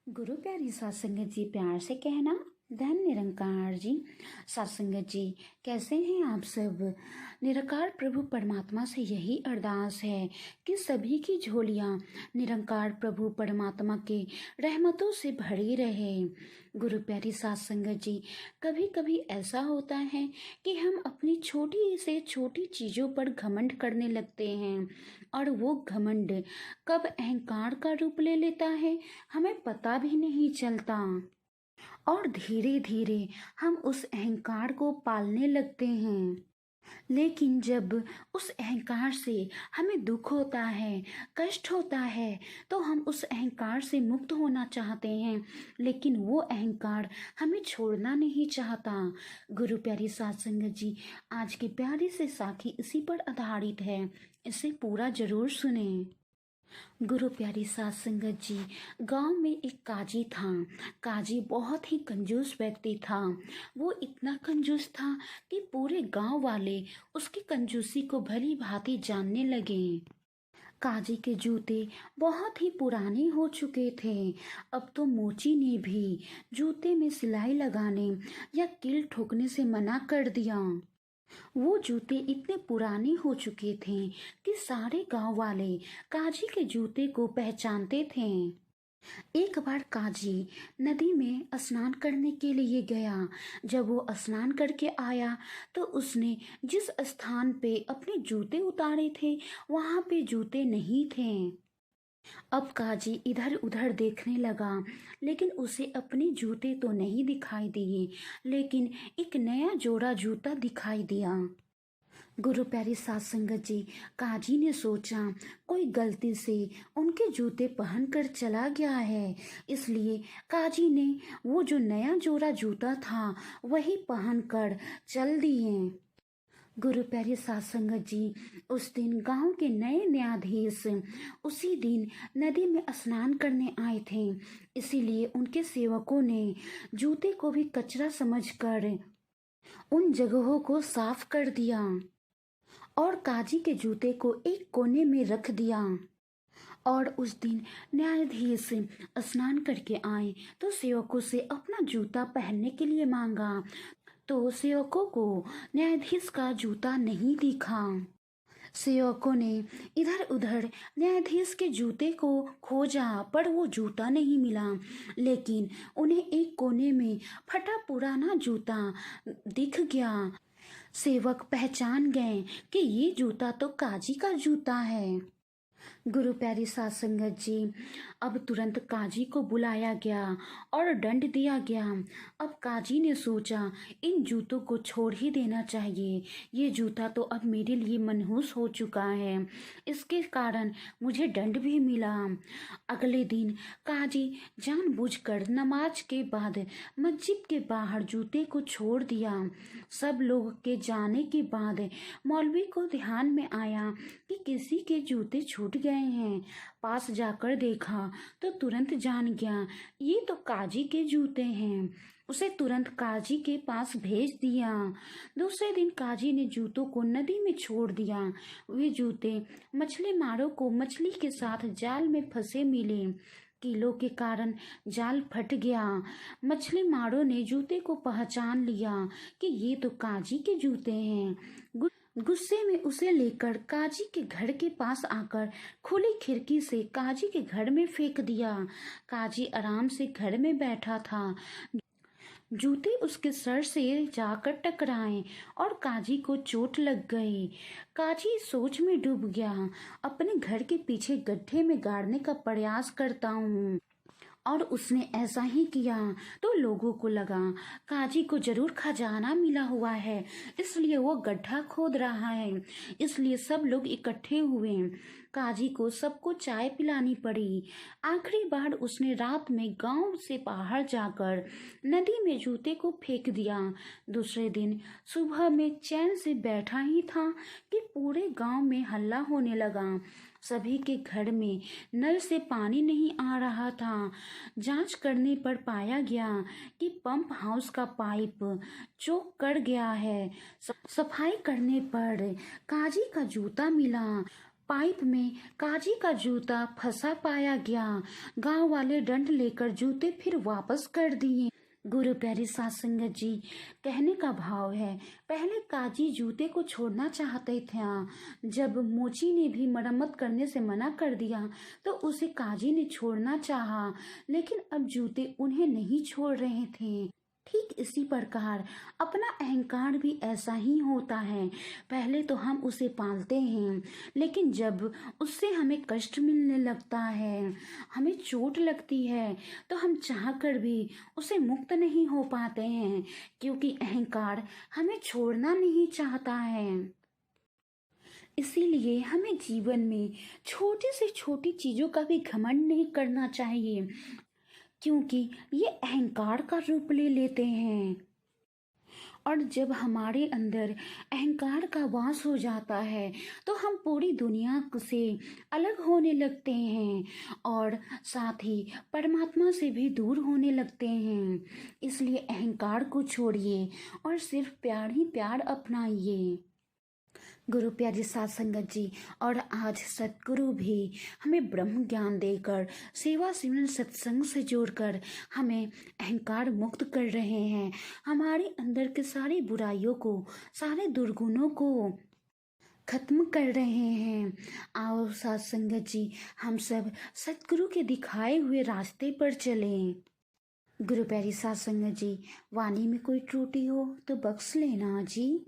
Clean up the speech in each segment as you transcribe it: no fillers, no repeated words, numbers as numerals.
गुरु प्यारी सात संगत जी, प्यार से कहना धन निरंकार जी। सात संगत जी, कैसे हैं आप सब। निरंकार प्रभु परमात्मा से यही अरदास है कि सभी की झोलियां निरंकार प्रभु परमात्मा के रहमतों से भरी रहे। गुरु प्यारी सात संगत जी, कभी कभी ऐसा होता है कि हम अपनी छोटी से छोटी चीज़ों पर घमंड करने लगते हैं और वो घमंड कब अहंकार का रूप ले लेता है हमें पता भी नहीं चलता और धीरे धीरे हम उस अहंकार को पालने लगते हैं। लेकिन जब उस अहंकार से हमें दुख होता है, कष्ट होता है, तो हम उस अहंकार से मुक्त होना चाहते हैं, लेकिन वो अहंकार हमें छोड़ना नहीं चाहता। गुरु प्यारी सात संगत जी, आज की प्यारी से साखी इसी पर आधारित है, इसे पूरा जरूर सुने। गुरु प्यारी सात संगत जी, गांव में एक काजी था। काजी बहुत ही कंजूस व्यक्ति था। वो इतना कंजूस था कि पूरे गांव वाले उसकी कंजूसी को भली भांति जानने लगे। काजी के जूते बहुत ही पुराने हो चुके थे। अब तो मोची ने भी जूते में सिलाई लगाने या कील ठोकने से मना कर दिया। वो जूते इतने पुराने हो चुके थे कि सारे गांव वाले काजी के जूते को पहचानते थे। एक बार काजी नदी में स्नान करने के लिए गया। जब वो स्नान करके आया तो उसने जिस स्थान पे अपने जूते उतारे थे वहां पे जूते नहीं थे। अब काजी इधर उधर देखने लगा, लेकिन उसे अपने जूते तो नहीं दिखाई दिए, लेकिन एक नया जोड़ा जूता दिखाई दिया। गुरु प्यारी सात संगत जी, काजी ने सोचा कोई गलती से उनके जूते पहनकर चला गया है, इसलिए काजी ने वो जो नया जोड़ा जूता था वही पहनकर चल दिए। गुरु प्यारे सात संगत जी, उस दिन गांव के नए न्यायाधीश उसी दिन नदी में स्नान करने आए थे, इसीलिए उनके सेवकों ने जूते को भी कचरा समझकर उन जगहों को साफ कर दिया और काजी के जूते को एक कोने में रख दिया। और उस दिन न्यायाधीश स्नान करके आए तो सेवकों से अपना जूता पहनने के लिए मांगा, तो सेवकों को न्यायाधीश का जूता नहीं दिखा। सेवकों ने इधर उधर न्यायाधीश के जूते को खोजा पर वो जूता नहीं मिला, लेकिन उन्हें एक कोने में फटा पुराना जूता दिख गया। सेवक पहचान गए कि ये जूता तो काजी का जूता है। गुरु प्यारी सात संगत जी, अब तुरंत काजी को बुलाया गया और दंड दिया गया। अब काजी ने सोचा इन जूतों को छोड़ ही देना चाहिए, ये जूता तो अब मेरे लिए मनहूस हो चुका है, इसके कारण मुझे दंड भी मिला। अगले दिन काजी जानबूझकर नमाज के बाद मस्जिद के बाहर जूते को छोड़ दिया। सब लोग के जाने के बाद मौलवी को ध्यान में आया कि किसी के जूते छूट गए हैं। पास जाकर देखा तो तुरंत जान गया ये तो काजी के जूते हैं। उसे तुरंत काजी के पास भेज दिया। दूसरे दिन काजी ने जूतों को नदी में छोड़ दिया। वे जूते मछली मारों को मछली के साथ जाल में फंसे मिले। कीलों के कारण जाल फट गया। मछली मारों ने जूते को पहचान लिया कि ये तो काजी के जूते हैं। गुस्से में उसे लेकर काजी के घर के पास आकर खुली खिड़की से काजी के घर में फेंक दिया। काजी आराम से घर में बैठा था। जूते उसके सर से जाकर टकराए और काजी को चोट लग गई। काजी सोच में डूब गया। अपने घर के पीछे गड्ढे में गाड़ने का प्रयास करता हूँ, और उसने ऐसा ही किया तो लोगों को लगा काजी को जरूर खजाना मिला हुआ है, इसलिए वो गड्ढा खोद रहा है। इसलिए सब लोग इकट्ठे हुए। काजी को सबको चाय पिलानी पड़ी। आखिरी बार उसने रात में गांव से बाहर जाकर नदी में जूते को फेंक दिया। दूसरे दिन सुबह में चैन से बैठा ही था कि पूरे गांव में हल्ला होने लगा। सभी के घर में नल से पानी नहीं आ रहा था। जांच करने पर पाया गया कि पंप हाउस का पाइप चोक कर गया है। सफाई करने पर काजी का जूता मिला पाइप में काजी का जूता फंसा पाया गया। गांव वाले दंड लेकर जूते फिर वापस कर दिए। गुरु प्यारी सात संगत जी, कहने का भाव है, पहले काजी जूते को छोड़ना चाहते थे। जब मोची ने भी मरम्मत करने से मना कर दिया तो उसे काजी ने छोड़ना चाहा, लेकिन अब जूते उन्हें नहीं छोड़ रहे थे। ठीक इसी प्रकार अपना अहंकार भी ऐसा ही होता है। पहले तो हम उसे पालते हैं, लेकिन जब उससे हमें कष्ट मिलने लगता है, हमें चोट लगती है, तो हम चाहकर भी उसे मुक्त नहीं हो पाते हैं, क्योंकि अहंकार हमें छोड़ना नहीं चाहता है। इसीलिए हमें जीवन में छोटी से छोटी चीज़ों का भी घमंड नहीं करना चाहिए, क्योंकि ये अहंकार का रूप ले लेते हैं। और जब हमारे अंदर अहंकार का वास हो जाता है तो हम पूरी दुनिया से अलग होने लगते हैं और साथ ही परमात्मा से भी दूर होने लगते हैं। इसलिए अहंकार को छोड़िए और सिर्फ प्यार ही प्यार अपनाइए। गुरु प्यारी सात संगत जी, और आज सतगुरु भी हमें ब्रह्म ज्ञान देकर, सेवा सिमरन सत्संग से जोड़कर हमें अहंकार मुक्त कर रहे हैं। हमारे अंदर के सारी बुराइयों को, सारे दुर्गुणों को खत्म कर रहे हैं। आओ सात संगत जी, हम सब सतगुरु के दिखाए हुए रास्ते पर चलें। गुरु प्यारी सात संगत जी, वाणी में कोई त्रुटि हो तो बख्श लेना जी।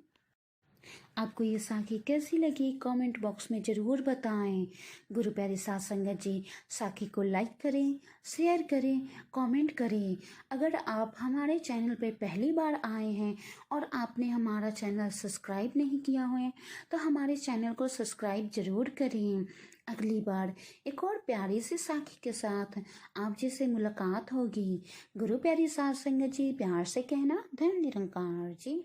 आपको ये साखी कैसी लगी कमेंट बॉक्स में ज़रूर बताएं। गुरु प्यारे सात संगत जी, साखी को लाइक करें, शेयर करें, कमेंट करें। अगर आप हमारे चैनल पर पहली बार आए हैं और आपने हमारा चैनल सब्सक्राइब नहीं किया है तो हमारे चैनल को सब्सक्राइब ज़रूर करें। अगली बार एक और प्यारी सी साखी के साथ आप जैसे मुलाकात होगी। गुरु प्यारी सात संगत जी, प्यार से कहना, धन निरंकार जी।